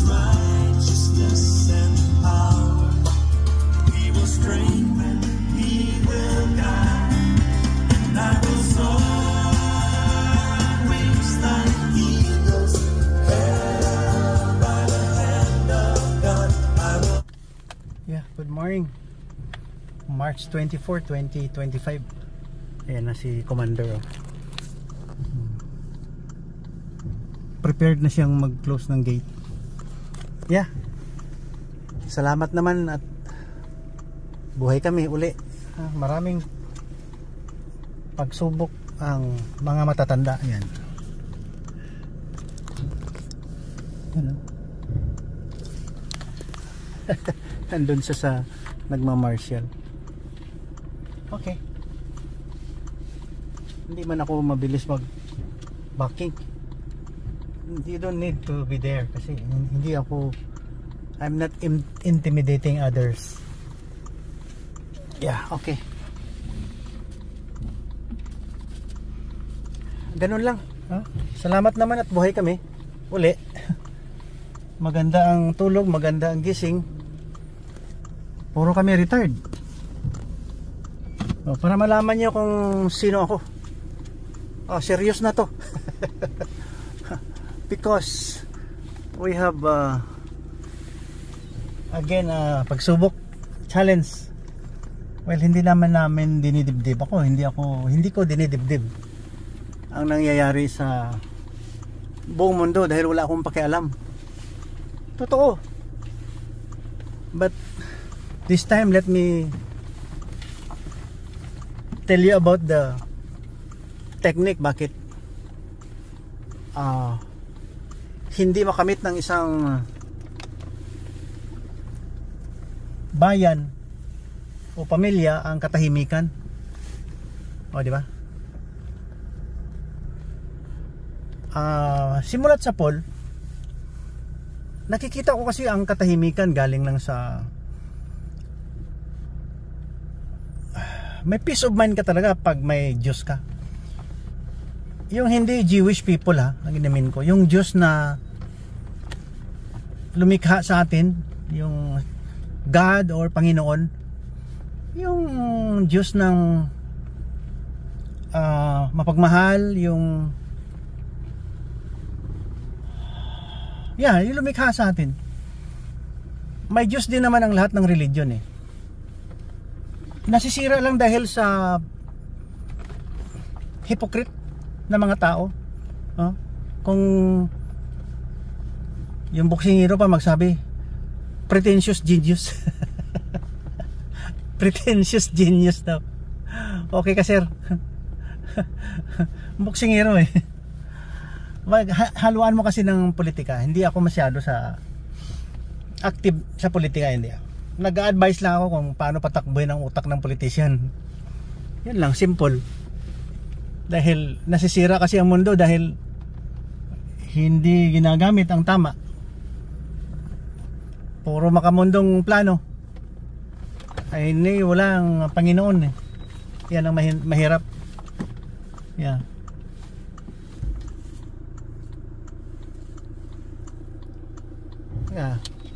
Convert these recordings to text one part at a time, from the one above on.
righteousness and power. He will strengthen, He will guide, and I will soar wings like eagles, held by the hand of God. I will. Yeah, good morning. March 24, 2025. Ayan na si Commander. Prepared na siyang mag-close ng gate. Yeah. Salamat naman at buhay kami uli. Maraming pagsubok ang mga matatanda. Ayan. Ano? Nandun siya sa nagmamartial. Okay. Hindi man ako mabilis mag-backing. You don't need to be there kasi hindi ako, I'm not intimidating others. Yeah, okay. Ganun lang. Salamat naman at buhay kami uli. Maganda ang tulog, maganda ang gising. Puro kami retired. Para malaman niyo kung sino ako. Serious na to. Because we have again pagsubok, challenge. Well, hindi naman namin dinidibdib ako. Hindi ko dinidibdib ang nangyayari sa buong mundo dahil wala akong pakialam. Totoo. But this time let me tell you about the technique bakit hindi makamit ng isang bayan o pamilya ang katahimikan. Di ba? Simulat sa Paul, nakikita ko kasi ang katahimikan galing lang sa may peace of mind ka talaga pag may Diyos ka. Yung hindi Jewish people ang inamin ko, yung Diyos na lumikha sa atin, yung God or Panginoon, yung Diyos ng mapagmahal, yung yung lumikha sa atin. May Diyos din naman ang lahat ng religion Nasisira lang dahil sa hypocrite na mga tao. Kung yung boksingero pa magsabi pretentious genius. Pretentious genius daw. Okay ka sir. Boksingero haluan mo kasi ng politika. Hindi ako masyado sa active sa politika, hindi ako. Nag-a-advise lang ako kung paano patakbuhin ang utak ng politician. Yan lang, simple. Dahil nasisira kasi ang mundo dahil hindi ginagamit ang tama. Puro makamundong plano. Ay hindi, walang Panginoon Yan ang mahirap. Yeah.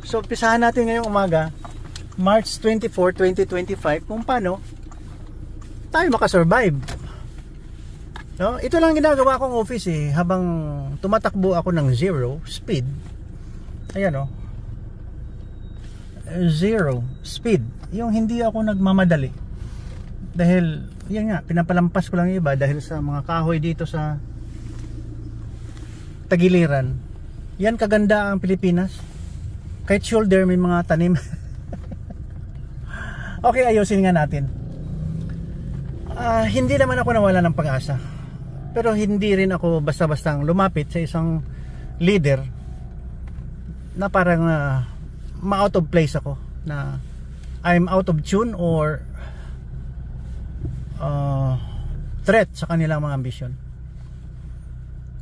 So umpisahan natin ngayong umaga, March 24, 2025, kung paano tayo makasurvive. Ito lang ginagawa kong office habang tumatakbo ako ng 0 speed. Ayan zero speed. Yung hindi ako nagmamadali. Dahil yan nga, pinapalampas ko lang yung iba dahil sa mga kahoy dito sa tagiliran. Yan kaganda ang Pilipinas. Kahit shoulder may mga tanim. Okay, ayusin nga natin. Hindi naman ako nawala ng pag-asa. Pero hindi rin ako basta-bastang lumapit sa isang leader na parang ma-out of place ako, na I'm out of tune or threat sa kanilang mga ambisyon.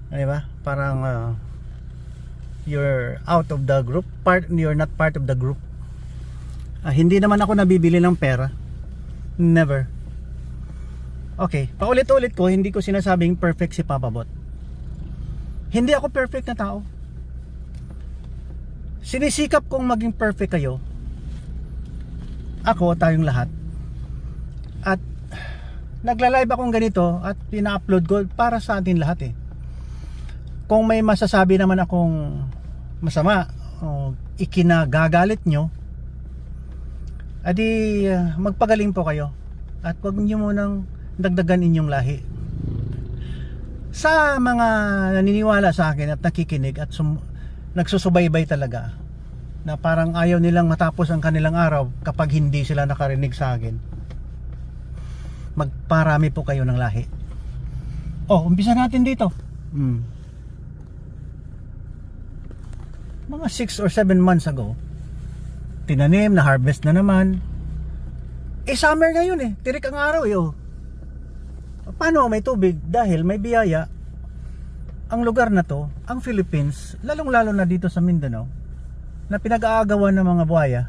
Diba? Parang you're out of the group, you're not part of the group. Hindi naman ako nabibili ng pera. Never. Okay, paulit-ulit ko, hindi ko sinasabing perfect si Papa Bot. Hindi ako perfect na tao. Sinisikap kong maging perfect kayo. Ako, tayong lahat. At nagla-live akong ganito at pina-upload ko para sa atin lahat eh. Kung may masasabi naman akong masama o ikinagagalit nyo, adi magpagaling po kayo at huwag nyo munang dagdagan inyong lahi. Sa mga naniniwala sa akin at nakikinig at nagsusubaybay talaga na parang ayaw nilang matapos ang kanilang araw kapag hindi sila nakarinig sa akin, magparami po kayo ng lahi. Umpisa natin dito. Mga 6 or 7 months ago, tinanim, na harvest na naman. Summer ngayon eh, tirik ang araw eh. Paano may tubig? Dahil may biyaya. Ang lugar na to, ang Philippines, lalong lalo na dito sa Mindanao, na pinag-aagawan ng mga buhaya.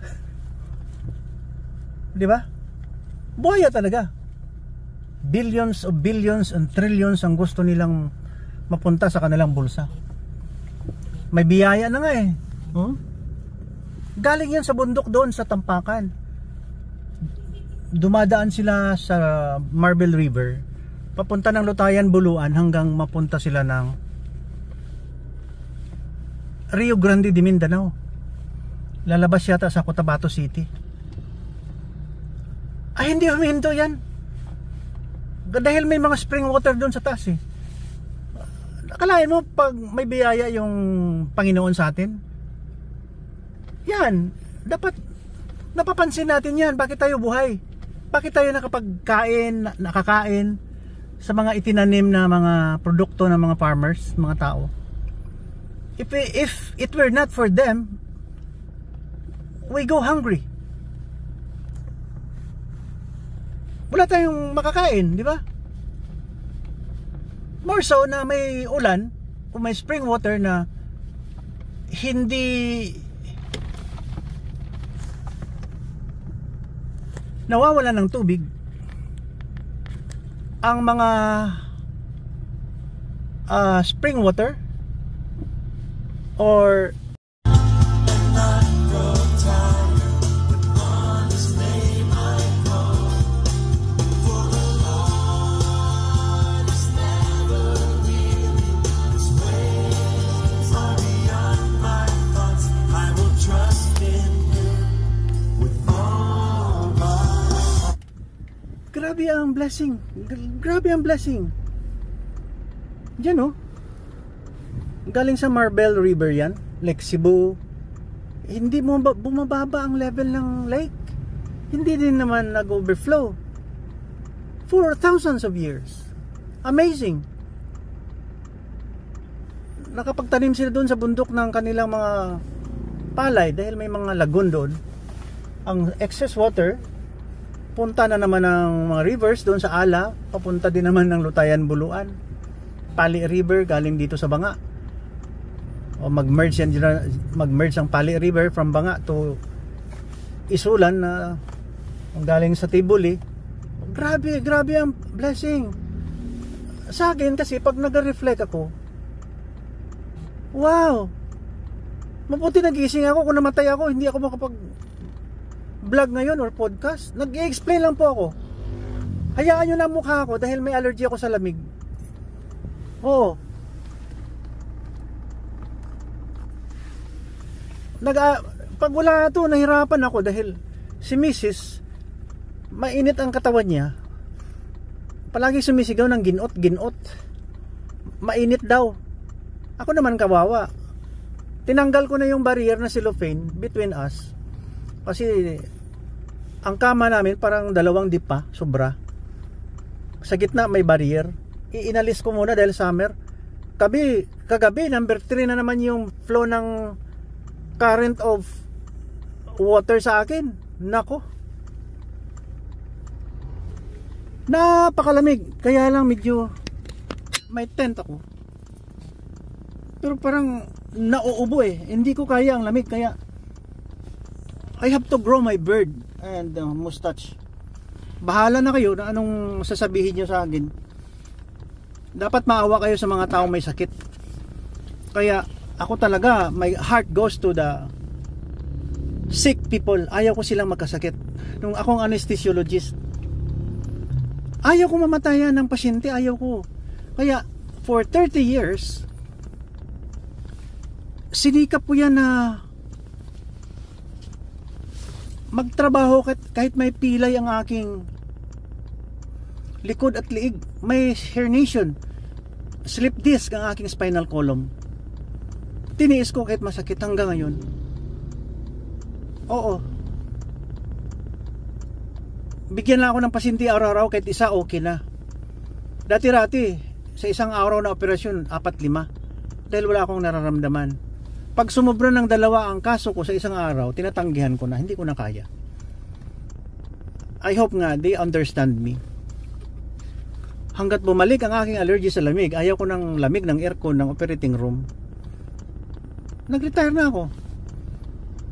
Di ba? Buhaya talaga. Billions of billions and trillions ang gusto nilang mapunta sa kanilang bulsa. May biyaya na nga eh. Galing yan sa bundok doon sa Tampakan. Dumadaan sila sa Marble River, papunta ng Lutayan, Buluan, hanggang mapunta sila ng Rio Grande de Mindanao. Lalabas yata sa Cotabato City. Ay, hindi humihinto yan. Dahil may mga spring water doon sa taas eh. Akalain mo pag may biyaya yung Panginoon sa atin, yan, dapat napapansin natin yan. Bakit tayo buhay? Bakit tayo nakakain sa mga itinanim na mga produkto ng mga farmers, mga tao? If it were not for them, we go hungry. Wala tayong makakain, di ba? More so na may ulan o may spring water na hindi nawawalan ng tubig ang mga spring water or grabe ang blessing. Grabe ang blessing. Diyan oh. Galing sa Marble River yan, Lake Cebu. Hindi mo bumababa ang level ng lake. Hindi din naman nag-overflow. For thousands of years. Amazing. Nakapagtanim sila doon sa bundok ng kanilang mga palay dahil may mga lagoon doon. Ang excess water punta na naman ng mga rivers doon sa Ala, papunta din naman ng Lutayan, Buluan. Pali River galing dito sa Banga. O mag-merge ang Pali River from Banga to Isulan na galing sa Tibuli. Grabe ang blessing. Sa akin kasi pag nag-reflect ako, wow, mabuti nagising ako. Kung namatay ako, hindi ako makapag vlog ngayon or podcast. Nag-i-explain lang po ako. Hayaan nyo na mukha ako dahil may allergy ako sa lamig. Oo. Pag wala ito, nahirapan ako dahil si Mrs. mainit ang katawan niya. Palagi sumisigaw ng ginot. Mainit daw. Ako naman kawawa. Tinanggal ko na yung barrier na cellophane between us. Kasi ang kama namin parang 2 dip pa, sobra. Sa gitna may barrier. Inalis ko muna dahil summer. Kagabi number 3 na naman yung flow ng current of water sa akin. Nako. Napakalamig. Kaya lang medyo may tent ako. Pero parang nauubo eh. Hindi ko kaya ang lamig kaya I have to grow my beard and mustache. Bahala na kayo na anong sasabihin nyo sa akin. Dapat maawa kayo sa mga taong may sakit. Kaya ako talaga, my heart goes to the sick people, ayaw ko silang magkasakit. Nung akong anesthesiologist, ayaw ko mamatayan ng pasyente, ayaw ko. Kaya for 30 years sinikap po yan na magtrabaho kahit may pilay ang aking likod at liig, may herniation, slip disc ang aking spinal column. Tiniis ko kahit masakit hanggang ngayon. Oo. Bigyan lang ako ng pasyente araw-araw, kahit isa okay na. Dati-rati sa isang araw na operasyon 4-5 dahil wala akong nararamdaman. Pag sumobra ng 2 ang kaso ko sa isang araw, tinatanggihan ko na, hindi ko na kaya. I hope nga they understand me. Hanggat bumalik ang aking allergy sa lamig, ayaw ko ng lamig ng aircon ng operating room. Nag-retire na ako.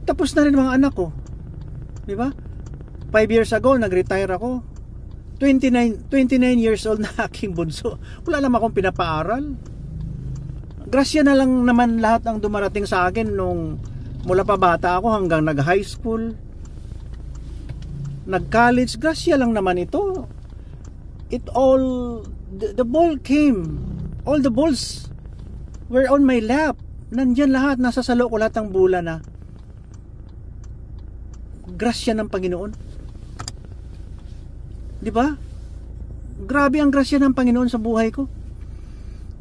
Tapos na rin mga anak ko. Di ba? 5 years ago, nag-retire ako. 29 years old na aking bunso. Wala naman akong pinapaaral. Grasya na lang naman lahat ang dumarating sa akin nung mula pa bata ako hanggang nag-high school, nag-college. Grasya lang naman ito. It all, the ball came. All the balls were on my lap. Nandyan lahat, nasa salo ko lahat ng bula na. Grasya ng Panginoon. Di ba? Grabe ang grasya ng Panginoon sa buhay ko.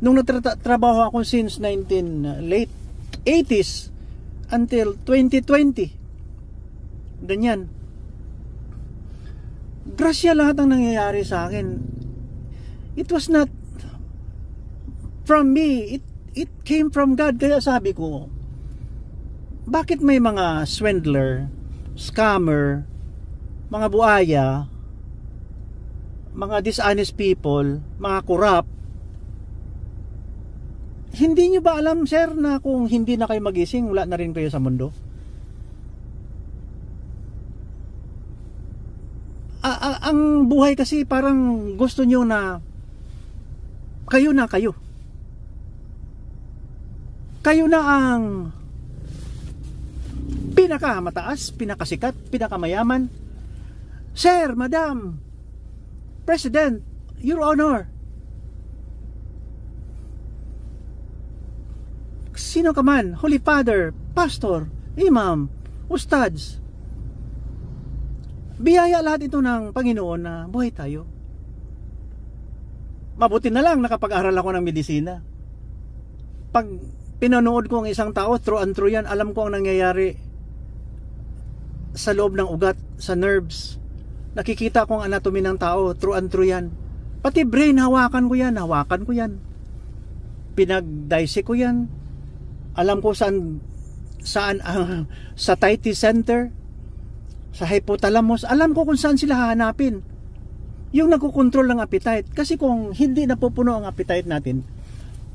Nung nagtrabaho ako since late 80s until 2020. Ganyan. Grasya lahat ang nangyayari sa akin. It was not from me. It came from God. Kaya sabi ko, bakit may mga swindler, scammer, mga buaya, mga dishonest people, mga corrupt? Hindi nyo ba alam, sir, na kung hindi na kayo magising, wala na rin kayo sa mundo? Ang buhay kasi parang gusto nyo na kayo na kayo. Kayo na ang pinakamataas, pinakasikat, pinakamayaman. Sir, Madam, President, Your Honor. Sino ka man, Holy Father, Pastor, Imam, Ustads. Biyaya lahat ito ng Panginoon na buhay tayo. Mabuti na lang nakapag-aral ako ng medisina. Pag pinanood ko ang isang tao, true and true yan, alam ko ang nangyayari sa loob ng ugat, sa nerves. Nakikita ko ang anatomy ng tao, true and true yan. Pati brain, hawakan ko yan. Pinag-dissect ko yan. Alam ko saan sa satiety center, sa hypothalamus, alam ko kung saan sila hahanapin. Yung nagkukontrol ng appetite. Kasi kung hindi napupuno ang appetite natin,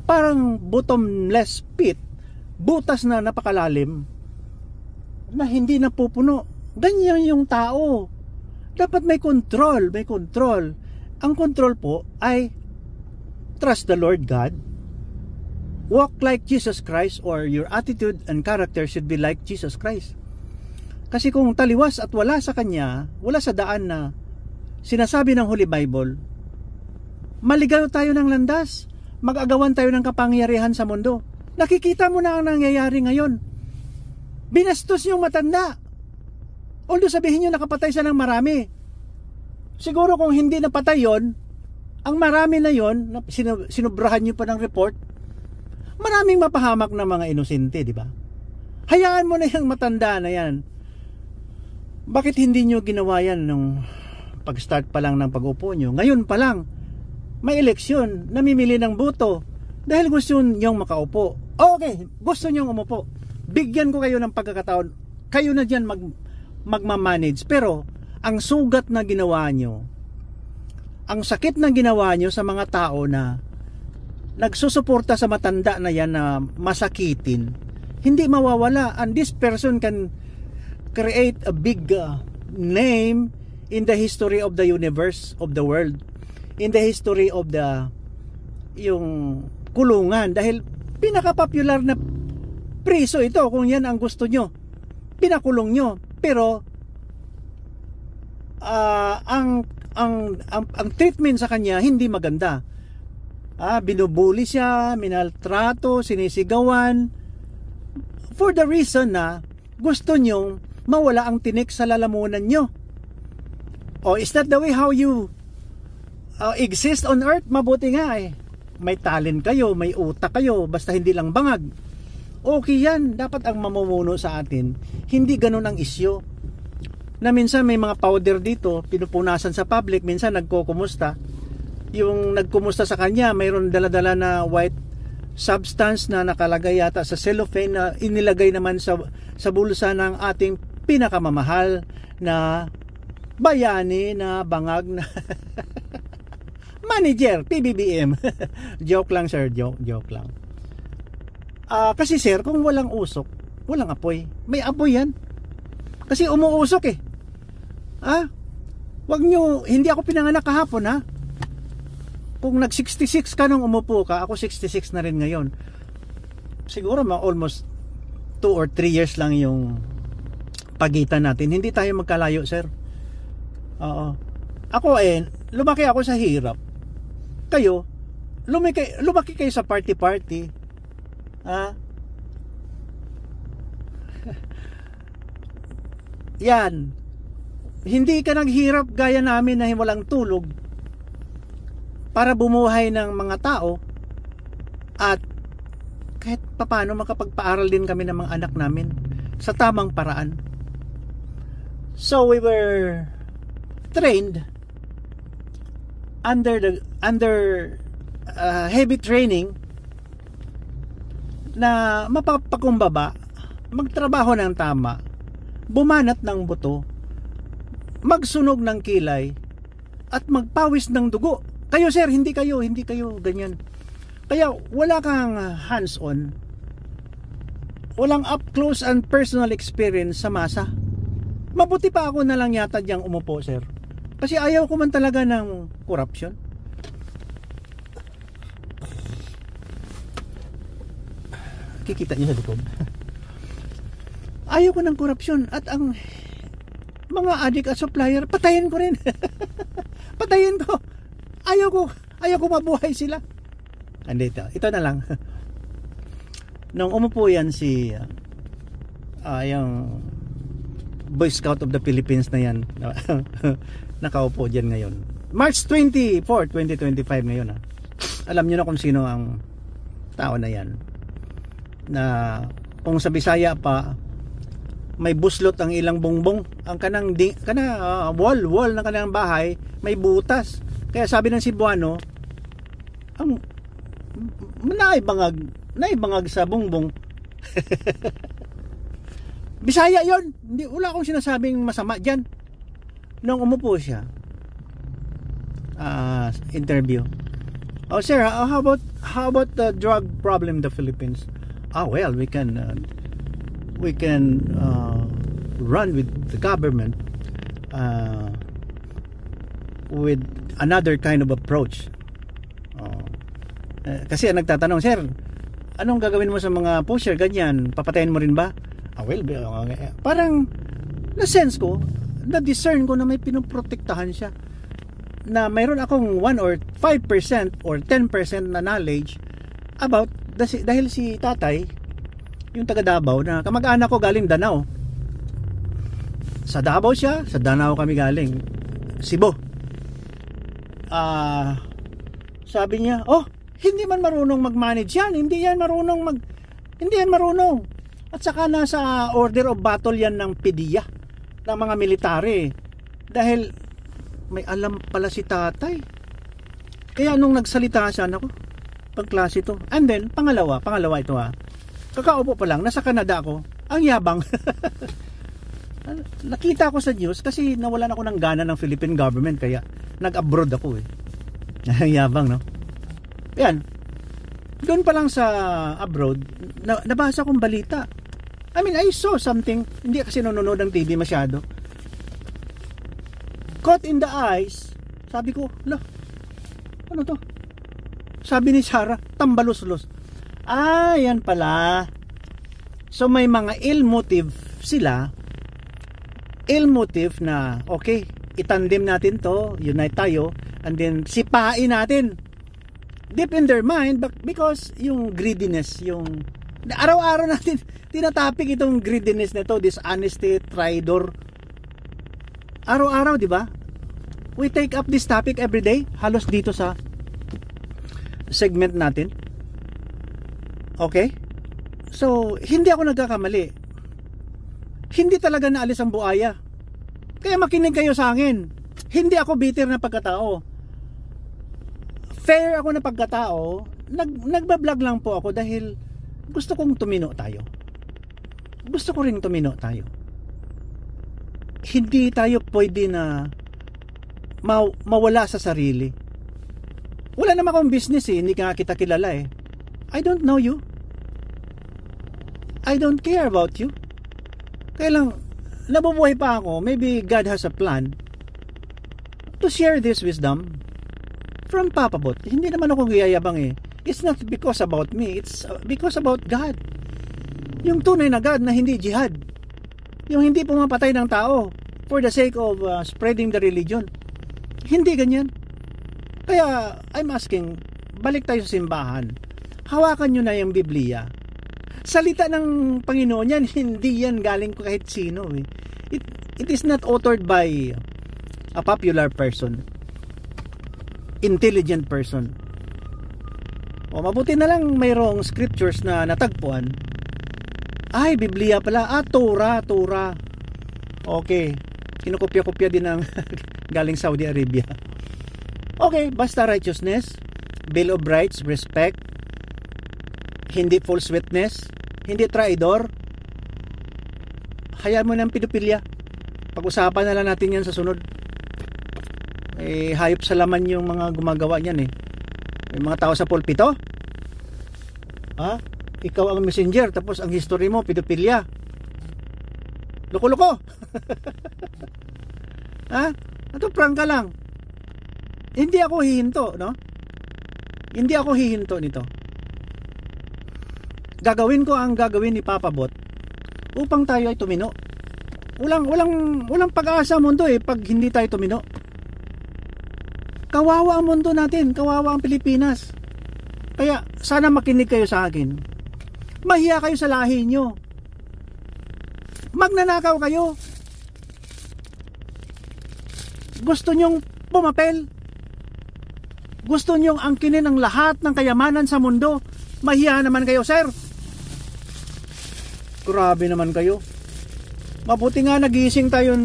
parang bottomless pit, butas na napakalalim, na hindi napupuno. Ganyan yung tao. Dapat may control. Ang control po ay trust the Lord God. Walk like Jesus Christ, or your attitude and character should be like Jesus Christ. Kasi kung taliwas at wala sa Kanya, wala sa daan na sinasabi ng Holy Bible, maligaw tayo ng landas, mag-agawan tayo ng kapangyarihan sa mundo. Nakikita mo na ang nangyayari ngayon. Binastos yung matanda. Although sabihin nyo nakapatay siya ng marami. Siguro kung hindi napatay yon, ang marami na yon, sinubrahan nyo pa ng report, maraming mapahamak na mga inosente, di ba? Hayaan mo na yung matanda na yan. Bakit hindi nyo ginawa yan nung pag-start pa lang ng pag-upo nyo? Ngayon pa lang, may eleksyon, namimili ng boto dahil gusto nyong makaupo. Okay, gusto nyong umupo. Bigyan ko kayo ng pagkakataon. Kayo na dyan magmamanage. Pero, ang sugat na ginawa nyo, ang sakit na ginawa nyo sa mga tao na nagsusuporta sa matanda na yan na masakitin, hindi mawawala. And this person can create a big name in the history of the universe, of the world, in the history of yung kulungan, dahil pinaka-popular na priso ito kung yan ang gusto nyo. pinakulong nyo. Pero ang treatment sa kanya hindi maganda. Binubuli siya, minaltrato, sinisigawan, for the reason na gusto nyong mawala ang tinik sa lalamunan nyo. Is that the way how you exist on earth? Mabuti nga may talent kayo, may utak kayo, basta hindi lang bangag. Okay yan, dapat ang mamumuno sa atin, hindi ganun ang isyo. Na minsan may mga powder dito, pinupunasan sa public, minsan nagkukumusta. Yung nagkumusta sa kanya, mayroon dala-dala na white substance na nakalagay yata sa cellophane na inilagay naman sa bulsa ng ating pinakamamahal na bayani na bangag na manager, PBBM. Joke lang sir, joke lang. Kasi sir, kung walang usok, walang apoy. May apoy yan. Kasi umuusok Wag nyo, hindi ako pinanganak kahapon Kung nag 66 ka nung umupo ka, ako 66 na rin ngayon. Siguro almost 2 or 3 years lang yung pagitan natin. Hindi tayo magkalayo sir. Oo. Ako lumaki ako sa hirap. Kayo, lumaki kayo sa party. Yan. Hindi ka naghirap gaya namin na walang tulog para bumuhay ng mga tao at kahit papaano makapagpaaral din kami ng mga anak namin sa tamang paraan. So we were trained under heavy training na mapapakumbaba, magtrabaho ng tama, bumanat ng buto, magsunog ng kilay, at magpawis ng dugo. Kayo sir, hindi kayo ganyan. Kaya wala kang hands-on, walang up close and personal experience sa masa. Mabuti pa ako na lang yata diyang umupo sir, kasi ayaw ko man talaga ng corruption. Kikita niyo sa likod. Ayaw ko ng korupsyon at ang mga adik at supplier, patayin ko rin. Patayin ko. Ayaw ko mabuhay sila. Andito, ito na lang. Nung umupo yan si yung Boy Scout of the Philippines na yan, nakaupo dyan ngayon. March 24, 2025 ngayon. Alam nyo na kung sino ang tao na yan. Na kung sa Bisaya pa, may buslot ang ilang bongbong, ang kanang wall ng kanang bahay may butas. Kaya sabi ng Cebuano, ang naibangag sa bongbong. Bisaya yon, hindi, wala akong sinasabing masama diyan. Nung umupo siya, interview. Oh sir, how about the drug problem in the Philippines? Well, we can run with the government with another kind of approach. Kasi nagtatanong, sir, anong gagawin mo sa mga pusher ganyan? Papatayin mo rin ba? Well, parang na-sense ko, na-discern ko na may pinoprotektahan siya, na mayroon akong 1 or 5% or 10% na knowledge about, dahil si tatay, yung taga Davao, na kamag-anak ko galing Danao. Sa Davao siya, sa Danao kami galing, Cebu. Sabi niya, hindi man marunong mag-manage yan, hindi yan marunong. At saka nasa order of battle yan ng PDEA, ng mga military, dahil may alam pala si tatay. Kaya nung nagsalita siya, nako, pagklase to. And then pangalawa ito kakaupo pa lang, nasa Canada ako, ang yabang. Nakita ko sa news kasi nawalan ako ng gana ng Philippine government, kaya nag-abroad ako yabang, no? Yan, doon pa lang sa abroad, nabasa kong balita. I mean, I saw something, hindi kasi nanonood ng TV masyado. Caught in the eyes, sabi ko, ano to? Sabi ni Sarah, tambalos-los. Yan pala. So may mga ill motive sila, ill motive na, okay, itandem natin to, unite tayo, and then sipain natin. Deep in their mind, because yung greediness, yung araw-araw natin tinatapik itong greediness na to, dishonesty, traidor. Araw-araw, di ba? We take up this topic every day, halos dito sa segment natin. Okay? So, hindi ako nagkakamali. Hindi talaga naalis ang buaya. Kaya makinig kayo sa akin. Hindi ako bitter na pagkatao. Fair ako na pagkatao. Nagbablog lang po ako dahil gusto kong tumino tayo. Gusto ko ring tumino tayo. Hindi tayo pwede na mawala sa sarili. Wala naman akong business eh. Hindi ka kita kilala eh. I don't know you. I don't care about you. Kaya lang, nabubuhay pa ako. Maybe God has a plan to share this wisdom from Papa Bot. Hindi naman ako giyayabang eh. It's not because about me. It's because about God. Yung tunay na God na hindi jihad. Yung hindi pumapatay ng tao for the sake of spreading the religion. Hindi ganyan. Kaya I'm asking, balik tayo sa simbahan. Hawakan nyo na yung Biblia. Salita ng Panginoon yan, hindi yan galing ko kahit sino eh. It is not authored by a popular person, intelligent person. O mabuti na lang mayroong scriptures na natagpuan. Ay, Biblia pala. Torah. Okay, kinukopya-kopya din ng galing Saudi Arabia. Okay, basta righteousness, Bill of Rights, respect, hindi false witness, hindi traidor. Hayaan mo ng pedophilia. Pag-usapan na lang natin yan sa sunod. Hayop sa laman yung mga gumagawa niyan eh. May mga tao sa pulpito. Ha? Ikaw ang messenger, tapos ang history mo, pedophilia. Loko-loko. Ha? Ito prank ka lang. Hindi ako hihinto, no? Hindi ako hihinto nito. Gagawin ko ang gagawin ni Papa Bot upang tayo ay tumino. Walang pag-asa mundo eh pag hindi tayo tumino. Kawawa ang mundo natin, kawawa ang Pilipinas. Kaya sana makinig kayo sa akin. Mahiya kayo sa lahi nyo. Magnanakaw kayo. Gusto nyong pumapel. Gusto nyong angkinin ang lahat ng kayamanan sa mundo. Mahiya naman kayo, sir. Grabe naman kayo. Mabuti nga nagising tayo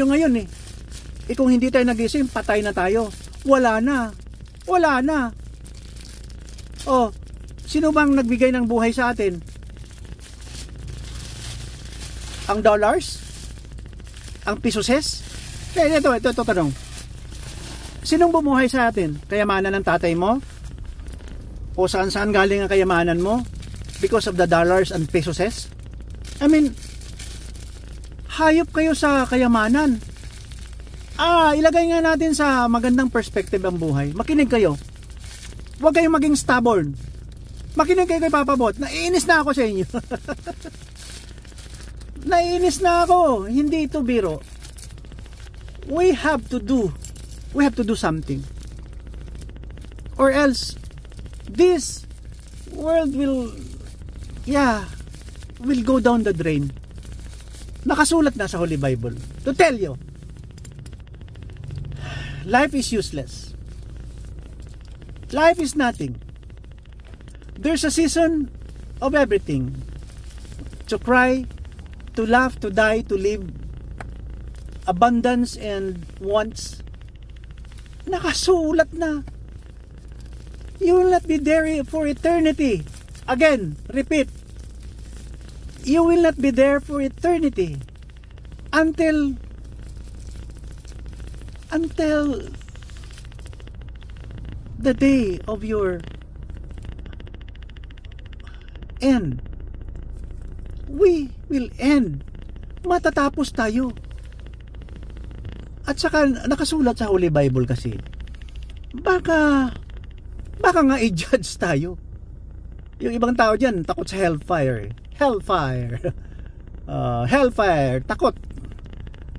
ngayon eh. Kung hindi tayo nagising, patay na tayo. Wala na. Oh, sino bang nagbigay ng buhay sa atin? Ang dollars? Ang pisoses? Ito tanong. Sinong bumuhay sa atin? Kayamanan ng tatay mo? O saan galing ang kayamanan mo? Because of the dollars and pesos? I mean, hayop kayo sa kayamanan. Ilagay nga natin sa magandang perspective ang buhay. Makinig kayo. Huwag kayong maging stubborn. Makinig kayo kay Papa Bot. Naiinis na ako sa inyo. Naiinis na ako. Hindi ito biro. We have to do something. Or else, this world will go down the drain. Nakasulat na sa Holy Bible to tell you, life is useless. Life is nothing. There's a season of everything. To cry, to laugh, to die, to live. Abundance and wants. Nakasulat na. You will not be there for eternity. Again, repeat. You will not be there for eternity until the day of your end. We will end. Matatapos tayo. At saka nakasulat sa Holy Bible kasi, baka nga i-judge tayo. Yung ibang tao dyan takot sa hellfire. hellfire. Hellfire, takot.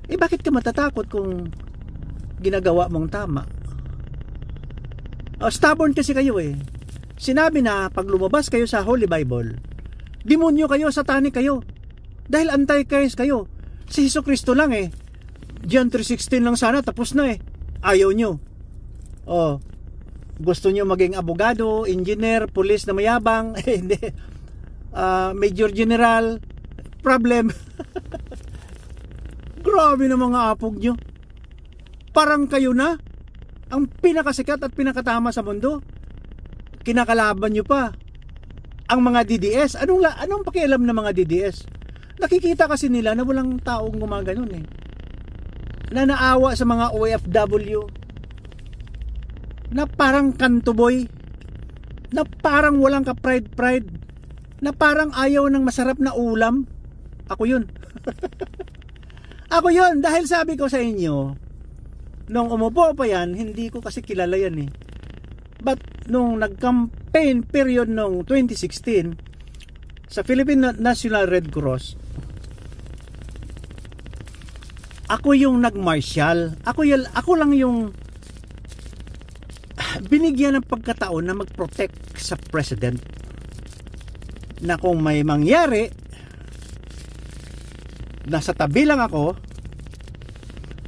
Bakit ka matatakot kung ginagawa mong tama? Stubborn kasi kayo eh. Sinabi na pag lumabas kayo sa Holy Bible, demonyo kayo, satanic kayo. Dahil anti-Christ kayo. Si Jesucristo lang eh. John 3:16 lang sana, tapos na eh. Ayaw nyo. Gusto nyo maging abogado, engineer, police na mayabang. Hindi. Major general. Problem. Grabe na mga apog nyo. Parang kayo na ang pinakasikat at pinakatama sa mundo. Kinakalaban nyo pa ang mga DDS. Anong pakialam ng mga DDS? Nakikita kasi nila na walang taong gumaganon eh. Na naawa sa mga OFW. Na parang kantuboy. Na parang walang ka-pride. Na parang ayaw ng masarap na ulam. Ako yun. Ako yun, dahil sabi ko sa inyo, nung umupo pa yan, hindi ko kasi kilala yan eh. But nung nag-campaign period nung 2016 sa Philippine National Red Cross, ako yung nag-martial. Ako lang yung binigyan ng pagkataon na mag-protect sa president. Na kung may mangyari, nasa tabi lang ako,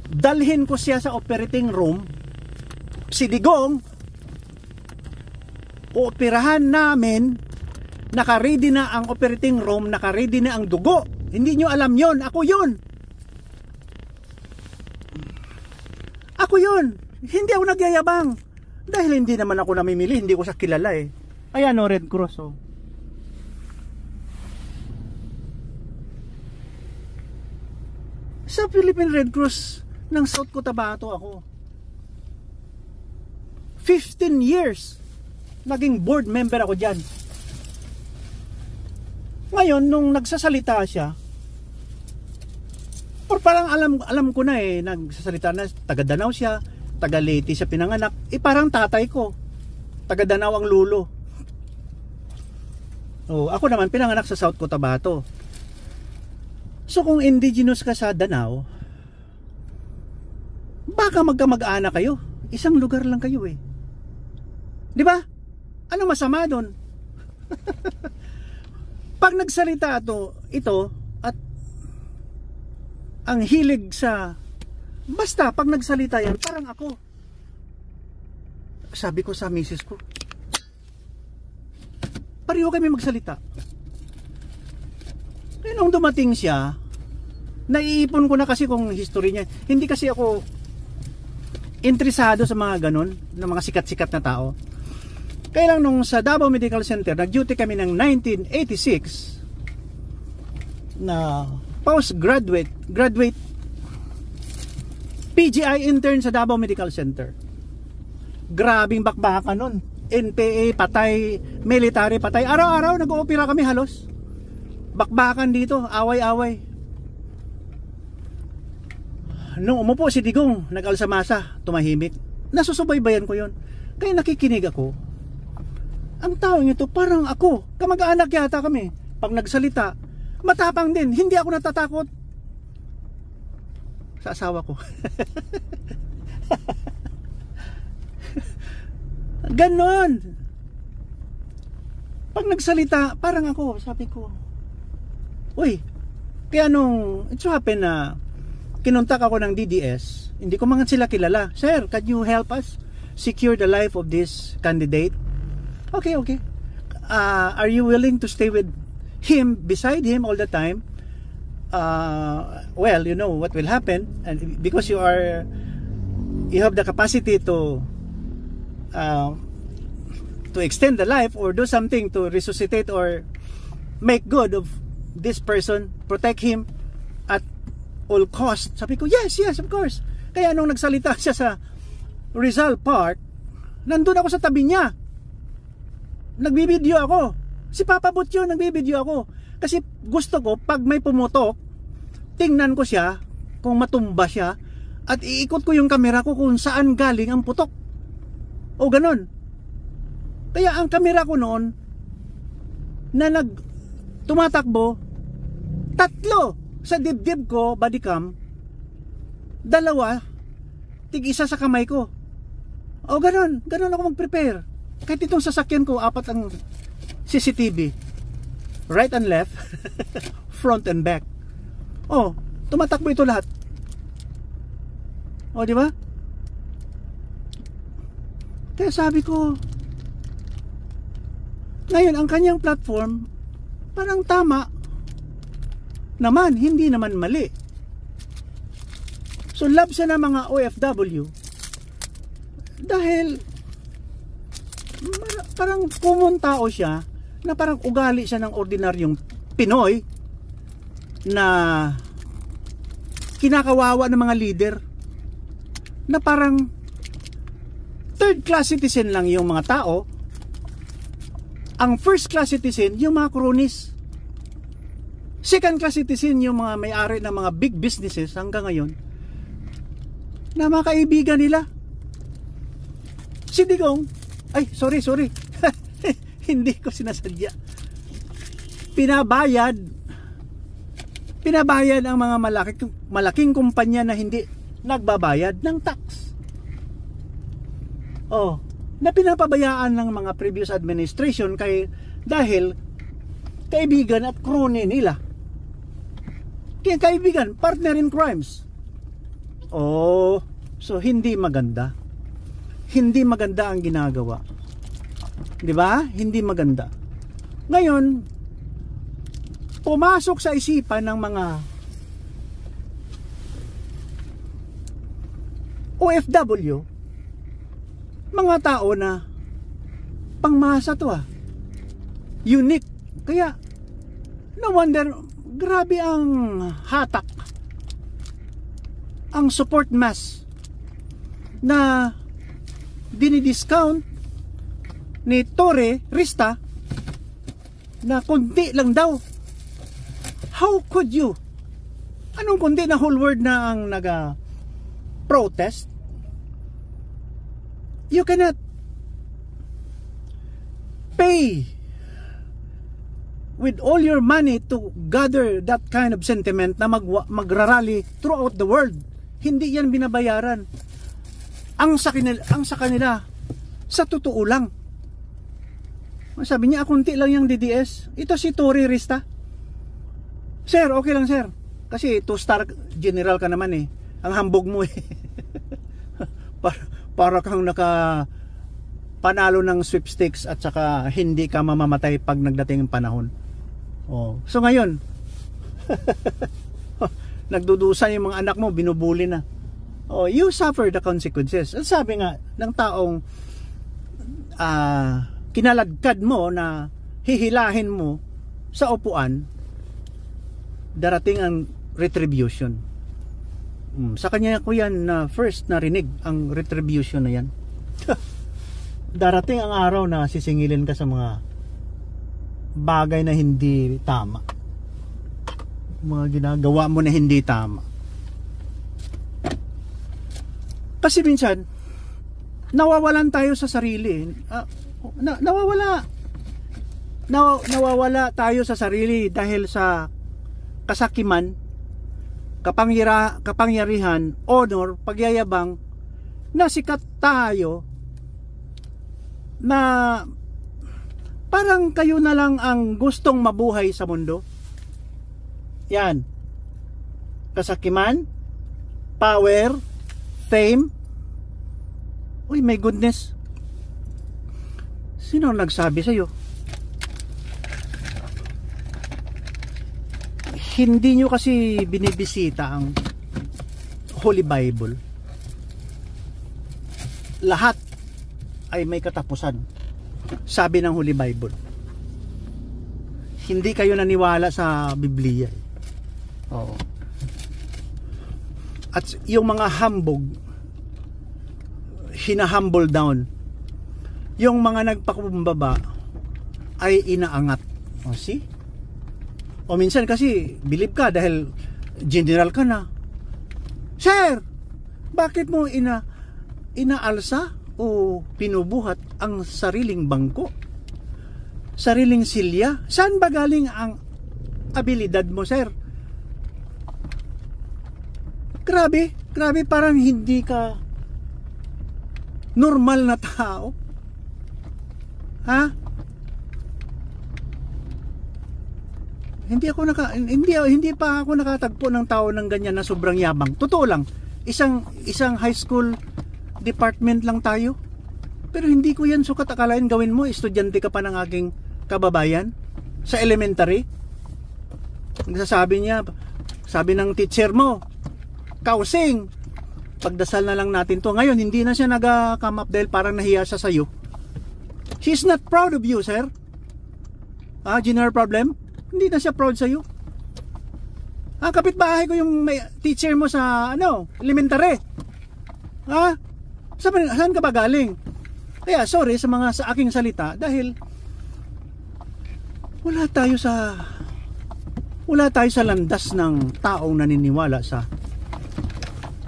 dalhin ko siya sa operating room, si Digong, ooperahan namin, naka-ready na ang operating room, naka-ready na ang dugo. Hindi nyo alam yon, ako yun. Ako yun. Hindi ako nagyayabang. Dahil hindi naman ako namimili, hindi ko siya kilala eh. Ayan o, Red Cross o. Sa Philippine Red Cross ng South Cotabato ako. 15 years naging board member ako dyan. Ngayon, nung nagsasalita siya, or parang alam ko na eh, nagsasalita na, taga Danau siya, taga Leyte siya pinanganak, parang tatay ko, taga Danau ang lulo. Ako naman pinanganak sa South Cotabato. So kung indigenous ka sa Danau, baka magkamag-anak kayo. Isang lugar lang kayo eh. Di ba? Ano masama doon? Pag nagsalita ito at ang hilig sa basta pag nagsalita yan, parang ako. Sabi ko sa misis ko, pareho kami magsalita. Nung dumating siya, naiipon ko na kasi kung history niya. Hindi kasi ako interesado sa mga ganun, ng mga sikat-sikat na tao. Kaya lang nung sa Davao Medical Center, nag-duty kami ng 1986 na graduate PGI intern sa Davao Medical Center. Grabing bakbakan nun. NPA patay, military patay. Araw-araw nag-oopera kami halos. Bakbakan dito, away-away. Nung umupo si Digong, nag-alsamasa, tumahimik. Nasusubaybayan ko yon. Kaya nakikinig ako. Ang tao nito parang ako. Kamag-anak yata kami. Pag nagsalita, matapang din. Hindi ako natatakot. Sa asawa ko. Ganon. Pag nagsalita, parang ako. Sabi ko, uy, kaya nung it so happen na kinontak ako ng DDS, hindi ko man sila kilala. Sir, can you help us secure the life of this candidate? Okay. Are you willing to stay with him, beside him all the time? Well, you know what will happen, and because you have the capacity to extend the life or do something to resuscitate or make good of this person, protect him at all cost. Sabi ko, yes, of course. Kaya nung nagsalita siya sa Rizal Park, nandun ako sa tabi niya. Nagbibideo ako. Si Papa Butyo, nagbibideo ako. Kasi gusto ko, pag may pumutok, tingnan ko siya, kung matumba siya, at iikot ko yung kamera ko kung saan galing ang putok. O ganon. Kaya ang kamera ko noon, na tumatakbo, 3 sa dibdib ko, body cam, 2, tig-1 sa kamay ko. O ganun ako mag-prepare. Kahit itong sasakyan ko, 4 ang CCTV. Right and left, front and back. Oh, tumatakbo ito lahat. O, di ba? Kaya sabi ko, ngayon, ang kanyang platform, parang tama naman, hindi naman mali. So, love siya ng mga OFW dahil parang common tao siya na parang ugali siya ng ordinaryong Pinoy na kinakawawa ng mga leader na parang third class citizen lang yung mga tao, ang first class citizen yung mga cronies, second class citizen yung mga may-ari ng mga big businesses hanggang ngayon na mga kaibigan nila. Si Digong, ay sorry hindi ko sinasadya, pinabayad ang mga malaking kumpanya na hindi nagbabayad ng tax. Oh, na pinapabayaan ng mga previous administration dahil kaibigan at crony nila. Kaya kaibigan, partner in crimes. Oh, so hindi maganda. Hindi maganda ang ginagawa. 'Di ba? Hindi maganda. Ngayon, pumasok sa isipan ng mga OFW, mga tao na pangmasa to unique. Kaya no wonder grabe ang hatak, ang support mass na dinidiscount ni Torre Rista na kunti lang daw. How could you? Anong kunti na whole world na ang protest? You cannot pay with all your money to gather that kind of sentiment na magrarally throughout the world. Hindi yan binabayaran. Ang sa kanila, sa totoo lang. Sabi niya, kunti lang yung DDS. Ito si Torre Rista. Sir, okay lang sir. Kasi 2-star general ka naman eh. Ang hambog mo eh. para kang panalo ng sweepstakes at saka hindi ka mamamatay pag nagdating ang panahon. Oh. So ngayon, nagdudusa yung mga anak mo, binubuli na. Oh, you suffer the consequences. At sabi nga ng taong kinaladkad mo na hihilahin mo sa upuan, darating ang retribution. Sa kanya ko yan na first narinig ang retribution na yan. Darating ang araw na sisingilin ka sa mga bagay na hindi tama, mga ginagawa mo na hindi tama. Kasi minsan nawawalan tayo sa sarili. Nawawala tayo sa sarili dahil sa kasakiman, kapangyarihan, honor, pagyayabang, na sikat tayo na parang kayo na lang ang gustong mabuhay sa mundo. Yan. Kasakiman, power, fame. Uy, my goodness. Sino nagsabi sa'yo? Hindi nyo kasi binibisita ang Holy Bible. Lahat ay may katapusan, sabi ng Holy Bible. Hindi kayo naniwala sa Biblia. Oo. At yung mga hambog, hinahumble down. Yung mga nagpakumbaba ay inaangat. O, see? O minsan kasi believe ka dahil general ka na. Sir, bakit mo inaalsa o pinubuhat ang sariling bangko? Sariling silya? Saan ba galing ang abilidad mo, sir. Grabe, parang hindi ka normal na tao. Ha? Hindi pa ako nakatagpo ng tao ng ganyan na sobrang yabang. Totoo lang. Isang high school department lang tayo. Pero hindi ko yan sukat. Akalain gawin mo, estudyante ka pa ng aking kababayan sa elementary. Nagsasabi niya, sabi ng teacher mo, kausing, pagdasal na lang natin to. Ngayon, hindi na siya nag-come up dahil parang nahiya siya sa'yo. She's not proud of you, sir. General problem? Hindi na siya proud sa'yo. Kapitbahay ko yung teacher mo sa, elementary. Saan ka ba galing? Kaya, sorry sa aking salita dahil wala tayo sa landas ng taong naniniwala sa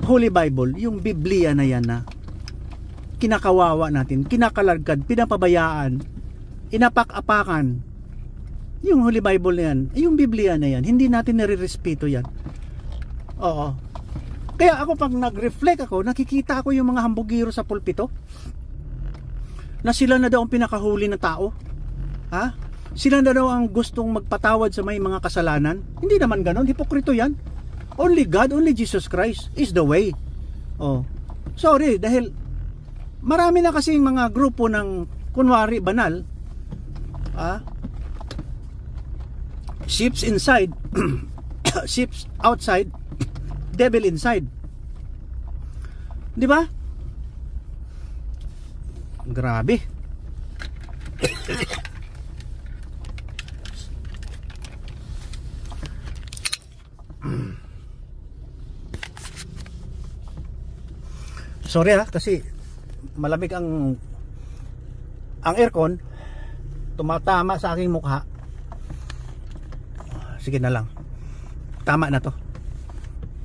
Holy Bible, yung Biblia na yan na kinakawawa natin, kinakalargad, pinapabayaan, inapak-apakan. Yung Holy Bible na yan, yung Biblia na yan, hindi natin nare-respeto yan. Oo. Kaya ako pag nag-reflect ako, nakikita ko yung mga hambugiro sa pulpito na sila na daw ang pinakahuli na tao. Sila na daw ang gustong magpatawad sa may mga kasalanan. Hindi naman ganon, hipokrito yan. Only God, only Jesus Christ is the way. Sorry, dahil marami na kasing mga grupo ng kunwari banal. Sheep's inside, sheep's outside, devil inside. Di ba? Grabe. Sorry kasi malamig ang aircon, tumatama sa aking mukha. Sige na lang, tama na to,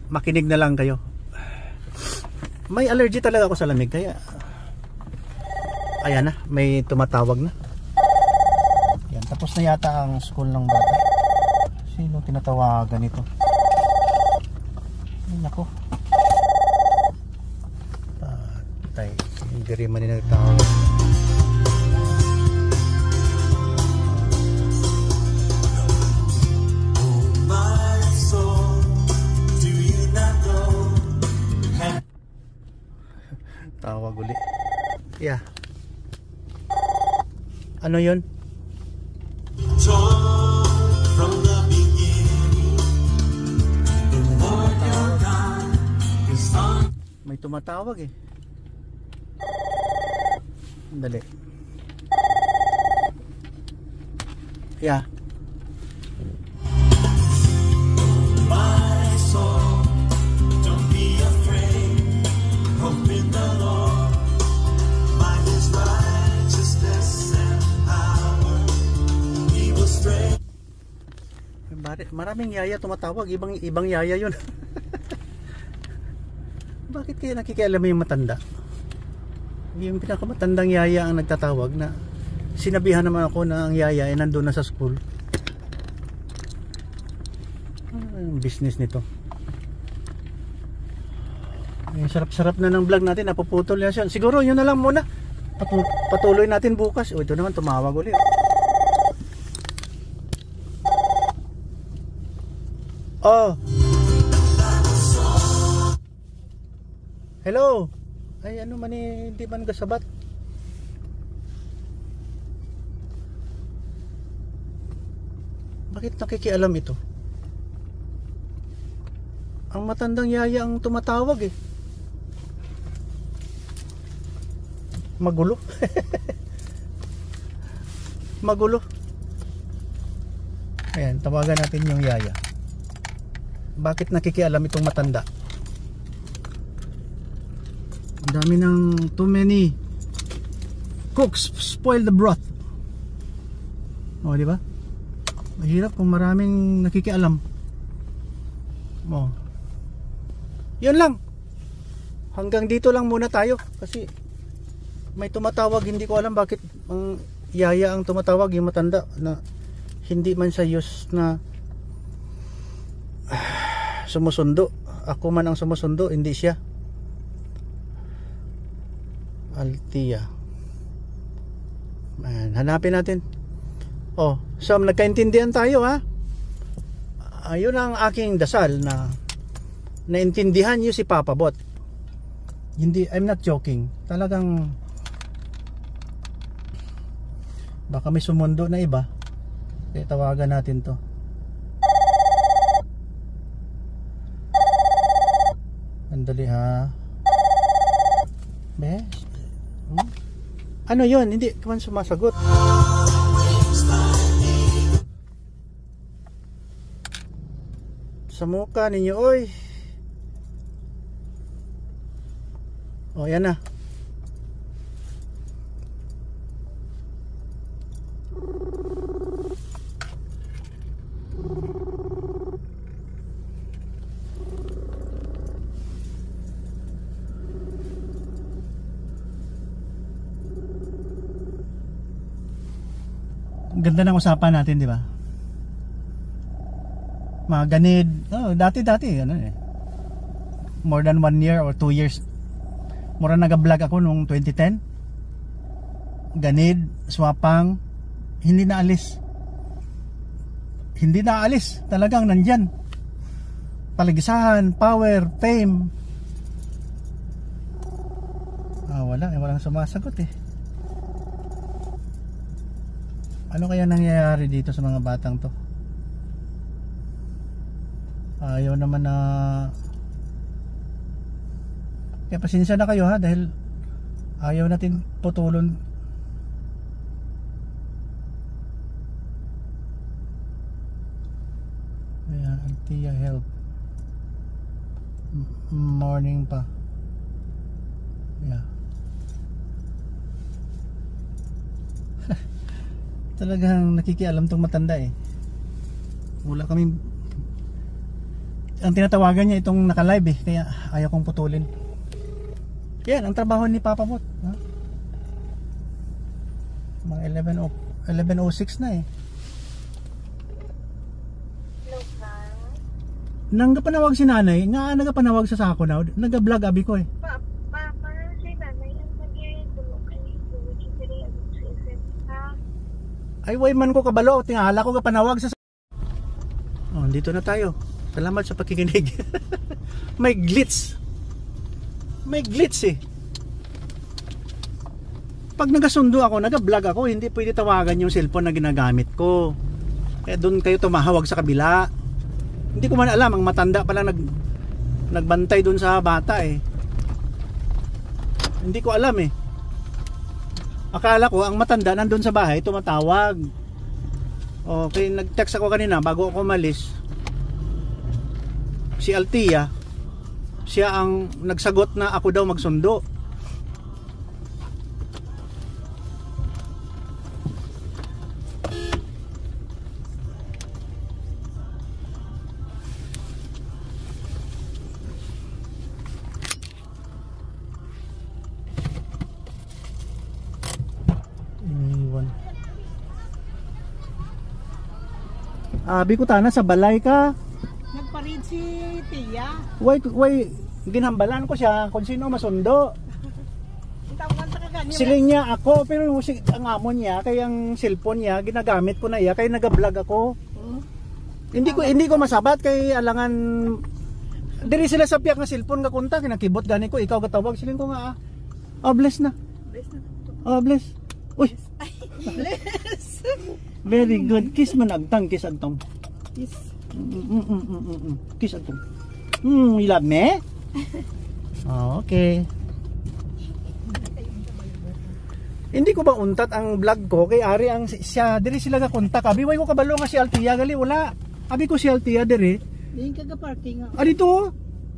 makinig na lang kayo. May allergy talaga ako sa lamig, kaya ayan na, may tumatawag na. Yan, tapos na yata ang school ng bata. Sino tinatawagan ito? Ay nako, patay, hindi rin man nagtawag. Tawag ulit. Yeah. Ano yun? May tumatawag eh. Dali. Yeah. Maraming yaya tumatawag, ibang yaya yun. Bakit kaya nakikialam yung matanda? Yung pinakamatandang yaya ang nagtatawag na sinabihan naman ako na ang yaya ay nandun na sa school. Ano yung business nito? Ay, sarap-sarap na ng vlog natin, napuputol na siya. Siguro yun na lang muna. Patuloy natin bukas. Ito naman tumawag ulit. Hello. Ay ano man hindi man gasabat. Bakit nakikialam ito? Ang matandang yaya ang tumatawag eh. Magulo. Magulo. Ayan, tawagan natin yung yaya. Bakit nakikialam itong matanda? Ang dami ng too many cooks spoil the broth. Di ba? Mahirap kung maraming nakikialam. Yun lang. Hanggang dito lang muna tayo kasi may tumatawag, hindi ko alam bakit ang yaya ang tumatawag, yung matanda na hindi man sa use na sumusundo. Ako man ang sumusundo, hindi siya. Altia. Man, hanapin natin. Oh, so nagkaintindihan tayo ha. Ayun ang aking dasal na naintindihan niyo si Papa Bot. Hindi, I'm not joking. Talagang baka may sumundo na iba. Kaya tawagan natin to. Andali ha. Bes? Ano yun? Hindi ka man sumasagot. Sa mukha ninyo, oy. O, yan na. Ganda ng usapan natin, di ba? Mga ganid. Oh, dati ano eh. More than 1 year or 2 years. Mura nag-vlog ako nung 2010. Ganid, swapang, hindi na alis. Hindi na alis, talagang nandyan. Paligisahan, power, fame. Walang sumasagot eh. Ano kaya nangyayari dito sa mga batang to? Ayaw naman na. Kaya pasensya na kayo ha, dahil ayaw natin putulon. Ayan, Altia help. Morning pa. Yeah. Talagang nakikialam tong matanda eh. Wala kami. Ang tinatawagan niya itong naka-live eh, kaya ayaw kong putulin. Yan ang trabaho ni Papa Bot, ha? Mga 11:06 na eh. Nanggapanawag si nanay, nga nagapanawag sa sako na, nag-vlog abi ko eh. Si nanay ang nag-iintulong kayo ha? Ay, way man ko kabalo, tingala ko kapanawag sa. Oh, dito na tayo. Salamat sa pakikinig. May glitch. May glitch eh. Pag nagasundo ako, nag-vlog ako, hindi pwede tawagan yung cellphone na ginagamit ko. Kaya doon kayo tumahawag sa kabila. Hindi ko man alam, ang matanda pala nagbantay doon sa bata eh. Hindi ko alam eh. Akala ko ang matanda nandun sa bahay tumatawag. Okay, nag-text ako kanina bago ako umalis. Si Altia, siya ang nagsagot na ako daw magsundo. Abi ko tana sa balay ka. Nagparid si Tia. Why ginhambalan ko siya kung sino masundo. Tawagan sa kagani. Siling niya ako pero ang amon niya kay ang cellphone niya ginagamit ko na iya kay naga-vlog ako. Hindi ko masabat kay alangan diri sila sa piyak nga cellphone nga kontak kinakibot gani ko ikaw gatawag siling ko nga bless na. Bless na. Bless. Uy. Bless. Very good. Kiss man agtang, kiss agtang. Yes. Kiss agtang. You love me? Okay. Hindi ko ba untat ang vlog ko kay ari ang siya diri sila ga kontak. Abi way ko kabalo nga si Altia gali wala. Abi ko si Altia diri. Diin ka parking nga. Dito.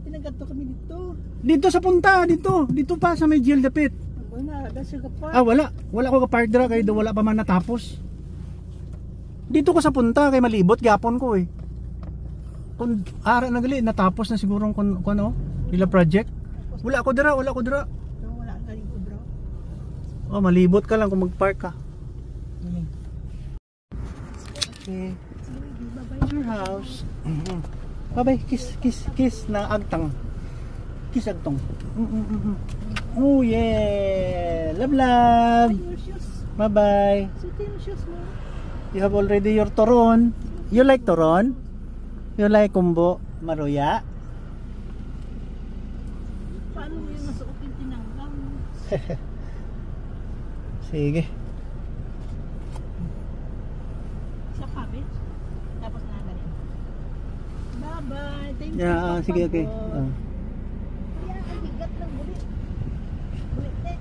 Pinagato kami dito. Dito sa punta, dito. Dito pa sa may jail dapit. Wala, dasa ka pa. Wala. Wala ko ka park dira kay wala pa man natapos. Dito ko sa punta kay malibot gyapon ko eh. Kung ara na gali natapos na siguro kung ano, ila project. Wala ako dira. Wala galing ko bro. Oh, malibot ka lang kung mag-park ka. Okay. Your house. Bye-bye. Kiss na agtang. Kiss agtong. Oh yeah. Love. Your shoes. Bye-bye. Suti yung shoes mo. You have already your turon. You like turon? You like kumbo? Maruya? Paano mo yung nasuot yung tinanggang? Sige. Sa kabit. Tapos na ganyan. Bye-bye. Thank you. Yeah, sige, okay. Kaya ang higat ng bulit. Bulit eh.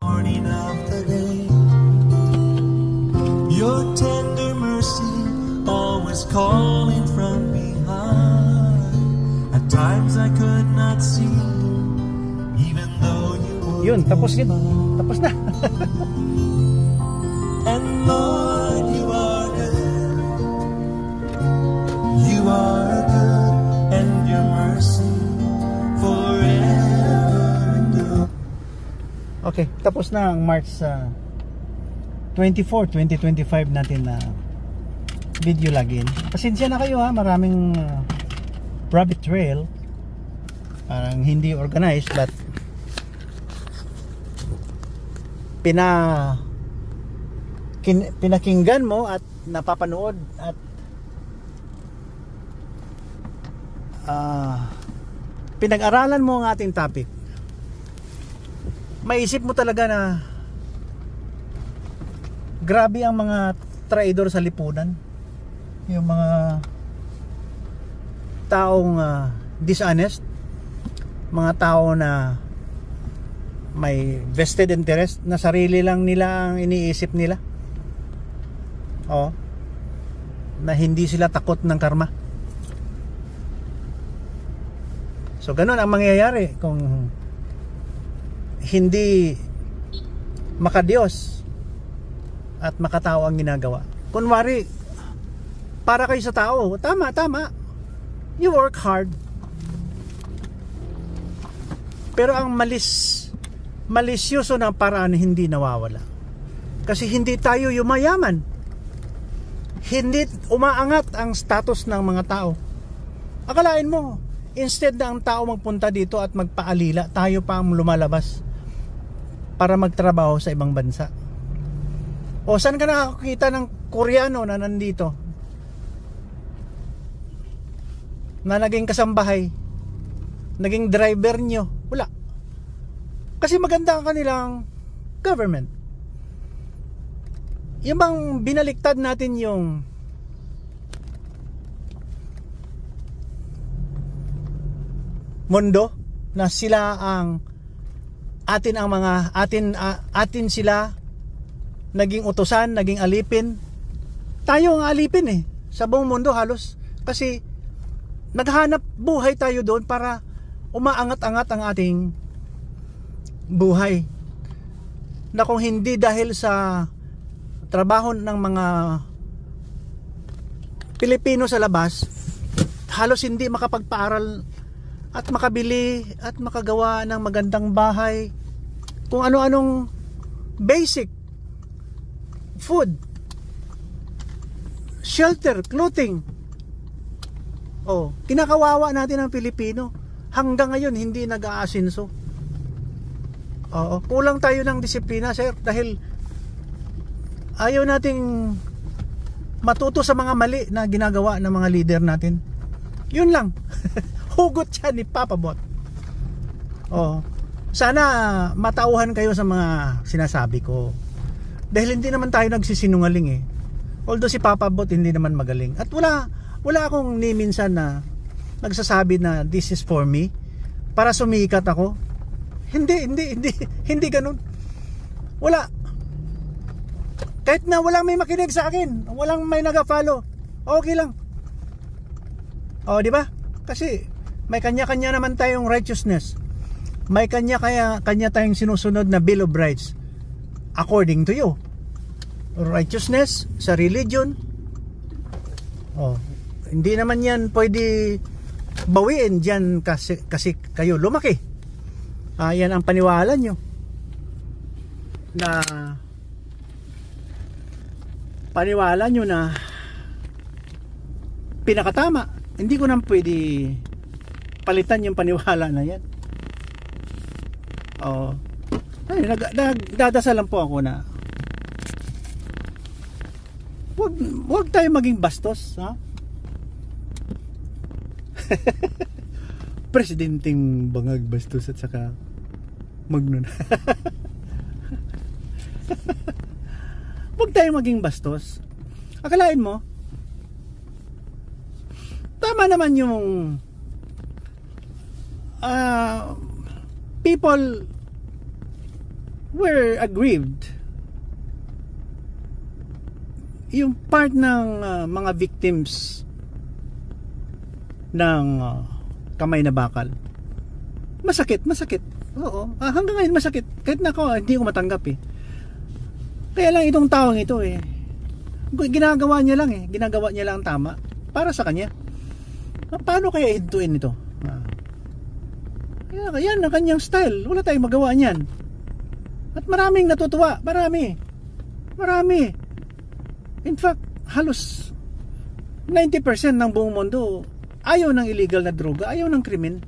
Morning of the day, your tender mercy always calling from behind. At times I could not see, even though you were Yun, tapos yun. Tapos na. And Lord, you are good. You are good, and your mercy forever endures. Okay, tapos na ang March 24, 2025 natin na video login. Pasensya na kayo ha, maraming rabbit trail. Parang hindi organized but pinakinggan mo at napapanood at pinag-aralan mo ang ating topic. Maisip mo talaga na grabe ang mga traidor sa lipunan, yung mga taong dishonest, mga tao na may vested interest na sarili lang nila ang iniisip nila, na hindi sila takot ng karma. So ganun ang mangyayari kung hindi makadiyos at makatao ang ginagawa. Kunwari, para kayo sa tao, tama, you work hard, pero ang malisyoso na paraan hindi nawawala. Kasi hindi tayo yumayaman, hindi umaangat ang status ng mga tao. Akalain mo, instead na ang tao magpunta dito at magpaalila, tayo pa ang lumalabas para magtrabaho sa ibang bansa. O saan ka nakakita ng Koreano na nandito, na naging kasambahay, naging driver nyo? Wala. Kasi maganda ang kanilang government. Yung bang binaliktad natin yung mundo, na sila ang atin sila naging utusan, naging alipin. Tayo ang alipin sa buong mundo halos, kasi naghanap buhay tayo doon para umaangat-angat ang ating buhay, na kung hindi dahil sa trabaho ng mga Pilipino sa labas, halos hindi makapagpaaral at makabili at makagawa ng magandang bahay, kung ano-anong basic food, shelter, clothing. Kinakawawa natin ang Pilipino. Hanggang ngayon hindi nag-aasinso. Kulang tayo ng disiplina, sir, dahil ayaw nating matuto sa mga mali na ginagawa ng mga leader natin. Yun lang. Hugot siya ni Papa Bot. Sana matauhan kayo sa mga sinasabi ko, dahil hindi naman tayo nagsisinungaling Although si Papa Bot hindi naman magaling, at wala akong ni minsan na nagsasabi na this is for me, para sumikat ako. Hindi ganun. Wala. Kahit na walang may makinig sa akin, walang may naga-follow, okay lang. Di ba? Kasi may kanya-kanya naman tayong righteousness. May kanya tayong sinusunod na Bill of Rights according to you. Righteousness sa religion. Hindi naman yan pwede bawiin dyan kasi kayo lumaki. Yan ang paniwala nyo, na paniwala nyo na pinakatama. Hindi ko nang pwede palitan yung paniwala na yan. Ay, nagdadasal lang po ako na wag tayo maging bastos, ha? Presidenteng bangag, bastos at saka magnon. Wag tayo maging bastos. Akalain mo tama naman yung people were aggrieved. Yung part ng mga victims ng kamay na bakal, masakit. Oo, hanggang ngayon masakit. Kahit na ako, hindi ko matanggap eh. Kaya lang itong taong ito eh, ginagawa niya lang tama para sa kanya. Paano kaya hintuin ito? Yan ang kanyang style. Wala tayong magawa niyan. At maraming natutuwa. Marami. In fact, halos 90% ng buong mundo ayaw ng illegal na droga, ayaw ng krimen.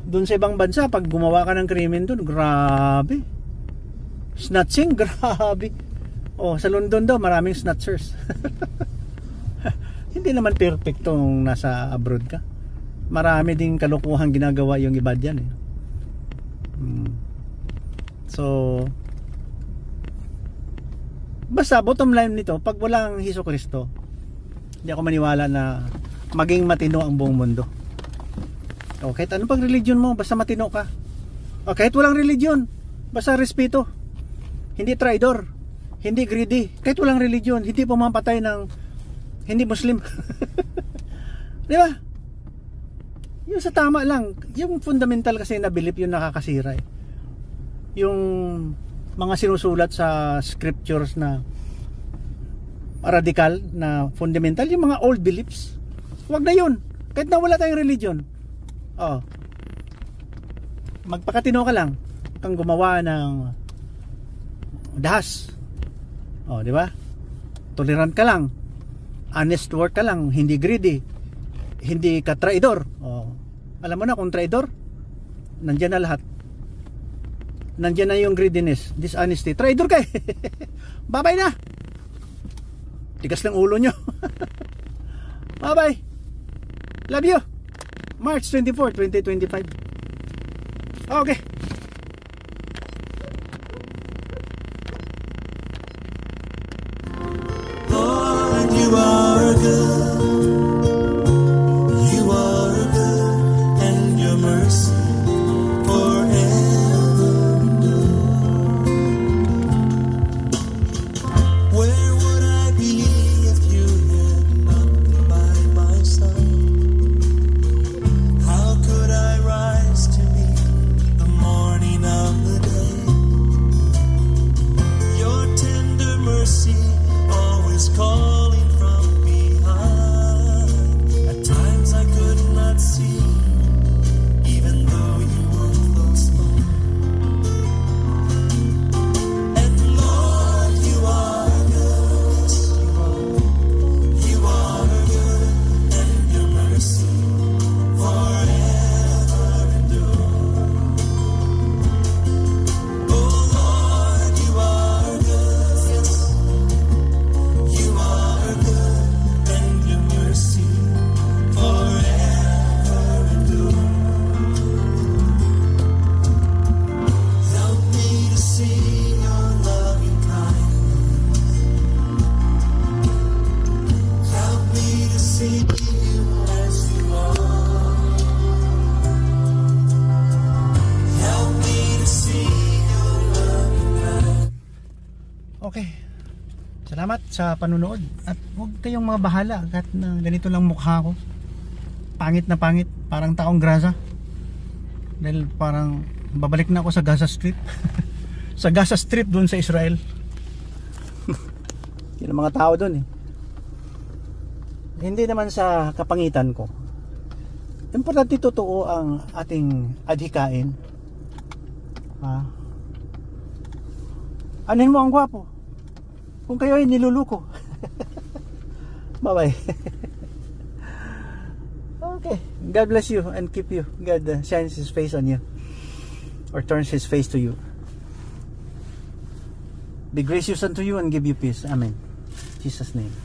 Doon sa ibang bansa, pag gumawa ka ng krimen doon, grabe. Snatching, grabe. Sa London daw, maraming snatchers. Hindi naman perfect nung nasa abroad ka. Marami ding kalukuhan ginagawa yung iba dyan eh. So, basta bottom line nito, pag walang Hesukristo, hindi ako maniwala na maging matino ang buong mundo. Kahit ano pang religion mo, basta matino ka. Kahit walang religion, basta respeto. Hindi traidor, hindi greedy. Kahit walang religion, hindi pumapatay ng hindi Muslim. Di ba? Yung sa tama lang. Yung fundamental kasi na belief yung nakakasira eh. Yung mga sinusulat sa scriptures na radical na fundamental, yung mga old beliefs, wag na yun. Kahit na wala tayong religion, magpakatino ka lang kang gumawa ng dahas, di ba? Tolerant ka lang, honest work ka lang, hindi greedy, hindi ka traidor. Alam mo na kung traidor, nandyan na lahat. Nandiyan na yung greediness, dishonesty. Traidor ka eh. Bye-bye na. Tigas ng ulo nyo. Bye-bye. Love you. March 24, 2025. Okay. Lord, you are good. You are good, and your mercy forever endure. Where would I be if you had not been by my side? How could I rise to meet the morning of the day? Your tender mercy always calling from behind. At times I could not see, even though you were close by. And Lord, you are good. You are good, and your mercy forever endure. Oh Lord, you are good. Yes, you are good, and your mercy forever endure. Help me to see your loving kindness. Help me to see you as you are. Help me to see your loving kindness. Okay. Salamat sa panunood. At huwag kayong mga bahala kahit na ganito lang mukha ko. Pangit na pangit. Parang taong grasa. Dahil parang babalik na ako sa Gaza Strip. Sa Gaza Strip dun sa Israel. Yun ang mga tao dun eh. Hindi naman sa kapangitan ko. Importante totoo ang ating adhikain. Anuhin mo ang gwapo. Kung kayo ay niluluko. Bye-bye. Okay. God bless you and keep you. God shines His face on you. Or turns His face to you. Be gracious unto you and give you peace. Amen. In Jesus' name.